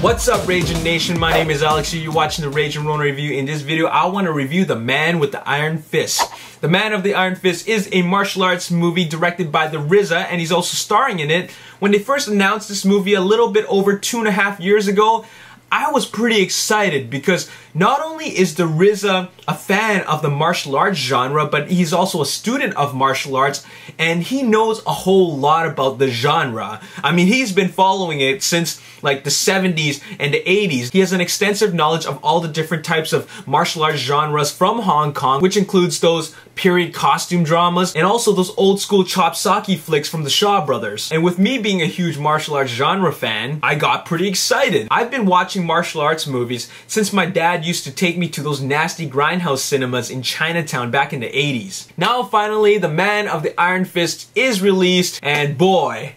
What's up, Ragin Nation? My name is Alex. You're watching the Ragin Ronin review. In this video, I want to review The Man with the Iron Fist. The Man of the Iron Fist is a martial arts movie directed by the RZA, and he's also starring in it. When they first announced this movie a little bit over 2.5 years ago, I was pretty excited because not only is the RZA a fan of the martial arts genre, but he's also a student of martial arts, and he knows a whole lot about the genre. I mean, he's been following it since like the 70s and the 80s. He has an extensive knowledge of all the different types of martial arts genres from Hong Kong, which includes those period costume dramas and also those old school chop socky flicks from the Shaw brothers. And with me being a huge martial arts genre fan, I got pretty excited. I've been watching martial arts movies since my dad used to take me to those nasty grindhouse cinemas in Chinatown back in the 80s. Now finally, The Man of the Iron Fist is released, and boy,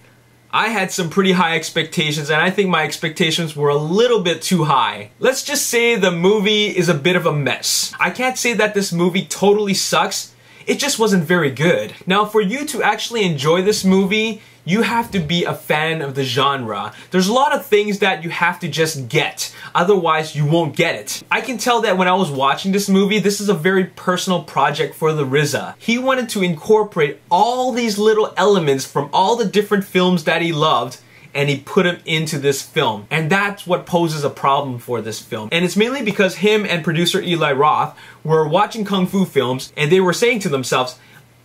I had some pretty high expectations, and I think my expectations were a little bit too high. Let's just say the movie is a bit of a mess. I can't say that this movie totally sucks. It just wasn't very good. Now, for you to actually enjoy this movie, you have to be a fan of the genre. There's a lot of things that you have to just get, otherwise you won't get it. I can tell that when I was watching this movie, this is a very personal project for the RZA. He wanted to incorporate all these little elements from all the different films that he loved, and he put them into this film. And that's what poses a problem for this film. And it's mainly because him and producer Eli Roth were watching Kung Fu films, and they were saying to themselves,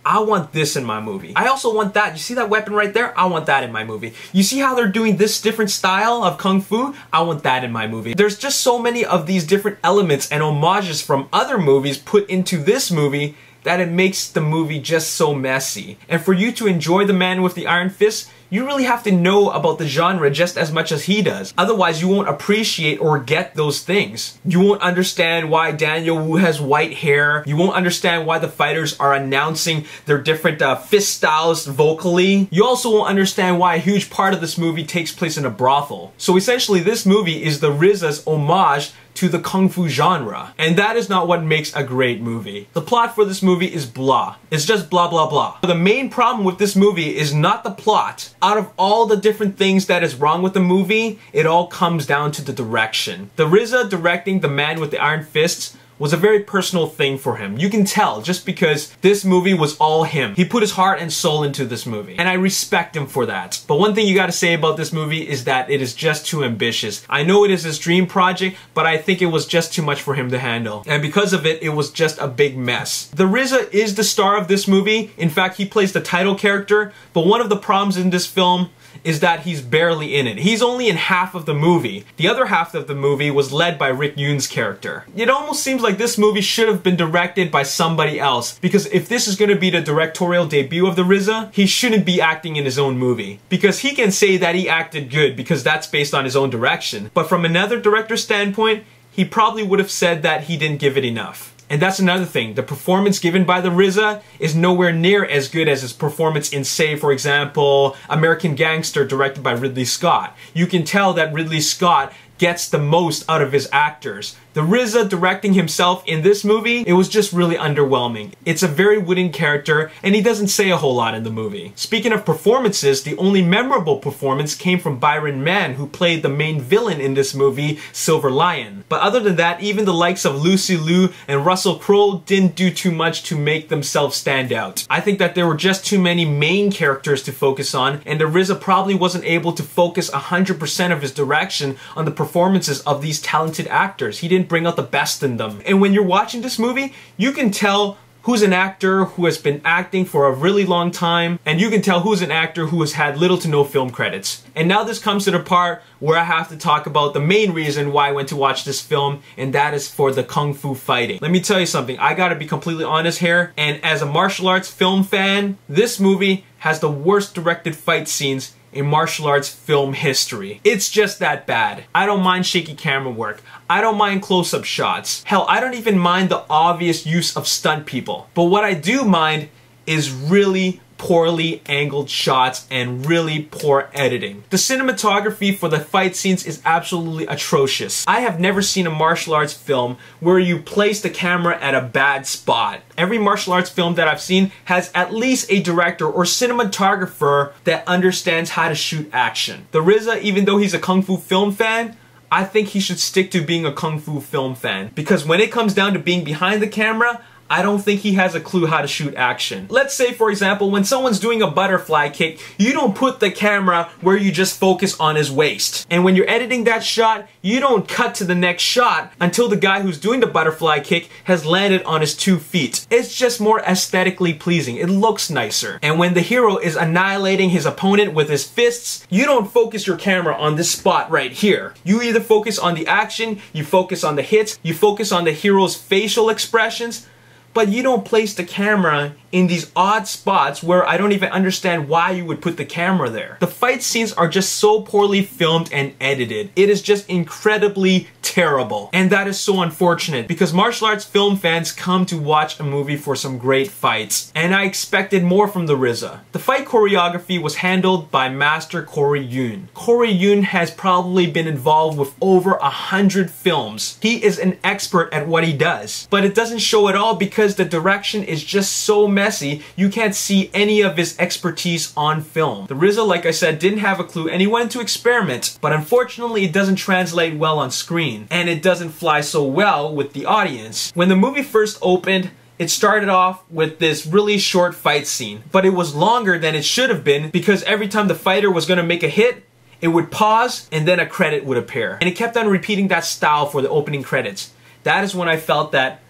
I want this in my movie. I also want that. You see that weapon right there? I want that in my movie. You see how they're doing this different style of Kung Fu? I want that in my movie. There's just so many of these different elements and homages from other movies put into this movie that it makes the movie just so messy. And for you to enjoy The Man with the Iron Fist, you really have to know about the genre just as much as he does. Otherwise, you won't appreciate or get those things. You won't understand why Daniel Wu has white hair. You won't understand why the fighters are announcing their different fist styles vocally. You also won't understand why a huge part of this movie takes place in a brothel. So essentially, this movie is the RZA's homage to the Kung Fu genre. And that is not what makes a great movie. The plot for this movie is blah. It's just blah blah blah. The main problem with this movie is not the plot. Out of all the different things that is wrong with the movie, it all comes down to the direction. The RZA directing The Man with the Iron Fists was a very personal thing for him. You can tell just because this movie was all him. He put his heart and soul into this movie, and I respect him for that. But one thing you gotta say about this movie is that it is just too ambitious. I know it is his dream project, but I think it was just too much for him to handle. And because of it, it was just a big mess. The RZA is the star of this movie. In fact, he plays the title character, but one of the problems in this film is that he's barely in it. He's only in half of the movie. The other half of the movie was led by Rick Yoon's character. It almost seems like this movie should have been directed by somebody else, because if this is going to be the directorial debut of the RZA, he shouldn't be acting in his own movie. Because he can say that he acted good because that's based on his own direction. But from another director's standpoint, he probably would have said that he didn't give it enough. And that's another thing. The performance given by the RZA is nowhere near as good as his performance in, say, for example, American Gangster, directed by Ridley Scott. You can tell that Ridley Scott gets the most out of his actors. The RZA directing himself in this movie, it was just really underwhelming. It's a very wooden character, and he doesn't say a whole lot in the movie. Speaking of performances, the only memorable performance came from Byron Mann, who played the main villain in this movie, Silver Lion. But other than that, even the likes of Lucy Liu and Russell Crowe didn't do too much to make themselves stand out. I think that there were just too many main characters to focus on, and the RZA probably wasn't able to focus 100% of his direction on the performances of these talented actors. He didn't bring out the best in them. And when you're watching this movie, you can tell who's an actor who has been acting for a really long time, and you can tell who's an actor who has had little to no film credits. And now this comes to the part where I have to talk about the main reason why I went to watch this film, and that is for the Kung Fu fighting. Let me tell you something, I gotta be completely honest here, and as a martial arts film fan, this movie has the worst directed fight scenes in martial arts film history. It's just that bad. I don't mind shaky camera work. I don't mind close-up shots. Hell, I don't even mind the obvious use of stunt people. But what I do mind is really poorly angled shots and really poor editing. The cinematography for the fight scenes is absolutely atrocious. I have never seen a martial arts film where you place the camera at a bad spot. Every martial arts film that I've seen has at least a director or cinematographer that understands how to shoot action. The RZA, even though he's a Kung Fu film fan, I think he should stick to being a kung fu film fan. Because when it comes down to being behind the camera, I don't think he has a clue how to shoot action. Let's say, for example, when someone's doing a butterfly kick, you don't put the camera where you just focus on his waist. And when you're editing that shot, you don't cut to the next shot until the guy who's doing the butterfly kick has landed on his 2 feet. It's just more aesthetically pleasing. It looks nicer. And when the hero is annihilating his opponent with his fists, you don't focus your camera on this spot right here. You either focus on the action, you focus on the hits, you focus on the hero's facial expressions, but you don't place the camera in these odd spots where I don't even understand why you would put the camera there. The fight scenes are just so poorly filmed and edited. It is just incredibly terrible. And that is so unfortunate because martial arts film fans come to watch a movie for some great fights. And I expected more from the RZA. The fight choreography was handled by Master Corey Yuen. Corey Yuen has probably been involved with over 100 films. He is an expert at what he does. But it doesn't show at all because the direction is just so messy, you can't see any of his expertise on film. The RZA, like I said, didn't have a clue and he wanted to experiment, but unfortunately it doesn't translate well on screen, and it doesn't fly so well with the audience. When the movie first opened, it started off with this really short fight scene, but it was longer than it should have been because every time the fighter was going to make a hit, it would pause and then a credit would appear. And it kept on repeating that style for the opening credits. That is when I felt that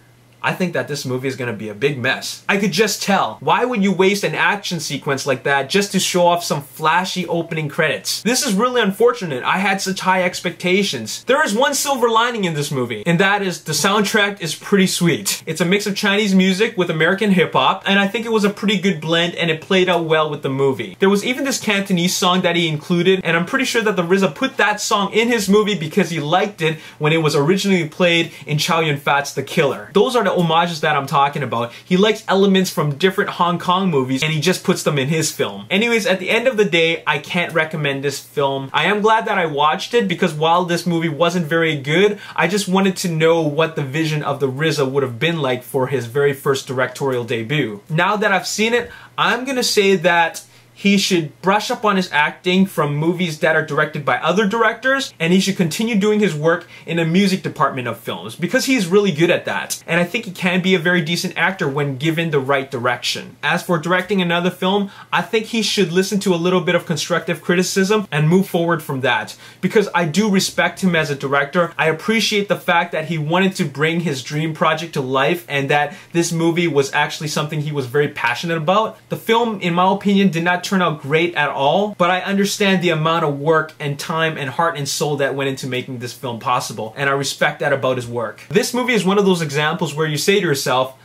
I think that this movie is going to be a big mess. I could just tell. Why would you waste an action sequence like that just to show off some flashy opening credits? This is really unfortunate. I had such high expectations. There is one silver lining in this movie, and that is the soundtrack is pretty sweet. It's a mix of Chinese music with American hip-hop, and I think it was a pretty good blend and it played out well with the movie. There was even this Cantonese song that he included, and I'm pretty sure that the RZA put that song in his movie because he liked it when it was originally played in Chow Yun-fat's The Killer. Those are the homages that I'm talking about. He likes elements from different Hong Kong movies and he just puts them in his film. Anyways, at the end of the day, I can't recommend this film. I am glad that I watched it because while this movie wasn't very good, I just wanted to know what the vision of the RZA would have been like for his very first directorial debut. Now that I've seen it, I'm gonna say that he should brush up on his acting from movies that are directed by other directors, and he should continue doing his work in the music department of films because he's really good at that. And I think he can be a very decent actor when given the right direction. As for directing another film, I think he should listen to a little bit of constructive criticism and move forward from that. Because I do respect him as a director. I appreciate the fact that he wanted to bring his dream project to life and that this movie was actually something he was very passionate about. The film, in my opinion, did not turn out great at all, but I understand the amount of work and time and heart and soul that went into making this film possible, and I respect that about his work. This movie is one of those examples where you say to yourself,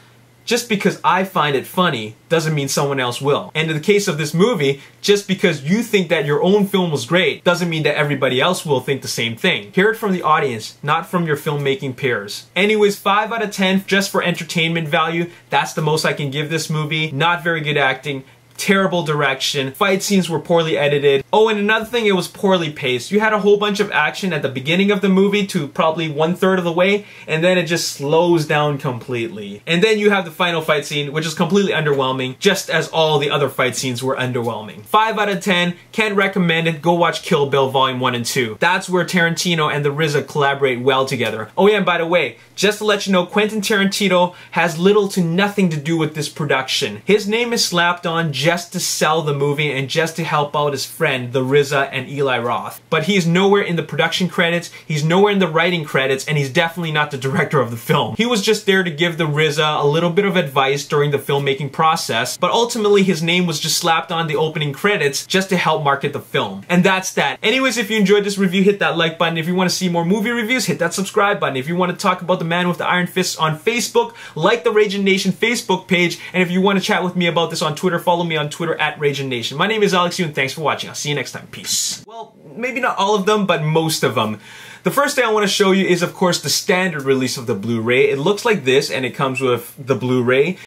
just because I find it funny doesn't mean someone else will. And in the case of this movie, just because you think that your own film was great doesn't mean that everybody else will think the same thing. Hear it from the audience, not from your filmmaking peers. Anyways, 5 out of 10 just for entertainment value. That's the most I can give this movie. Not very good acting. Terrible direction, fight scenes were poorly edited. Oh, and another thing, it was poorly paced. You had a whole bunch of action at the beginning of the movie to probably 1/3 of the way, and then it just slows down completely. And then you have the final fight scene, which is completely underwhelming, just as all the other fight scenes were underwhelming. 5 out of 10, can't recommend it. Go watch Kill Bill Volume 1 and 2. That's where Tarantino and the RZA collaborate well together. Oh yeah, and by the way, just to let you know, Quentin Tarantino has little to nothing to do with this production. His name is slapped on just to sell the movie and just to help out his friend, the RZA and Eli Roth. But he's nowhere in the production credits, he's nowhere in the writing credits, and he's definitely not the director of the film. He was just there to give the RZA a little bit of advice during the filmmaking process, but ultimately his name was just slapped on the opening credits just to help market the film. And that's that. Anyways, if you enjoyed this review, hit that like button. If you want to see more movie reviews, hit that subscribe button. If you want to talk about the man with the iron fists on Facebook, like the Ragin Nation Facebook page. And if you want to chat with me about this on Twitter, follow me on Twitter at Ragin Nation. My name is Alex Yu, and thanks for watching. I'll see you next time. Peace. Well, maybe not all of them, but most of them. The first thing I want to show you is, of course, the standard release of the Blu-ray. It looks like this, and it comes with the Blu-ray.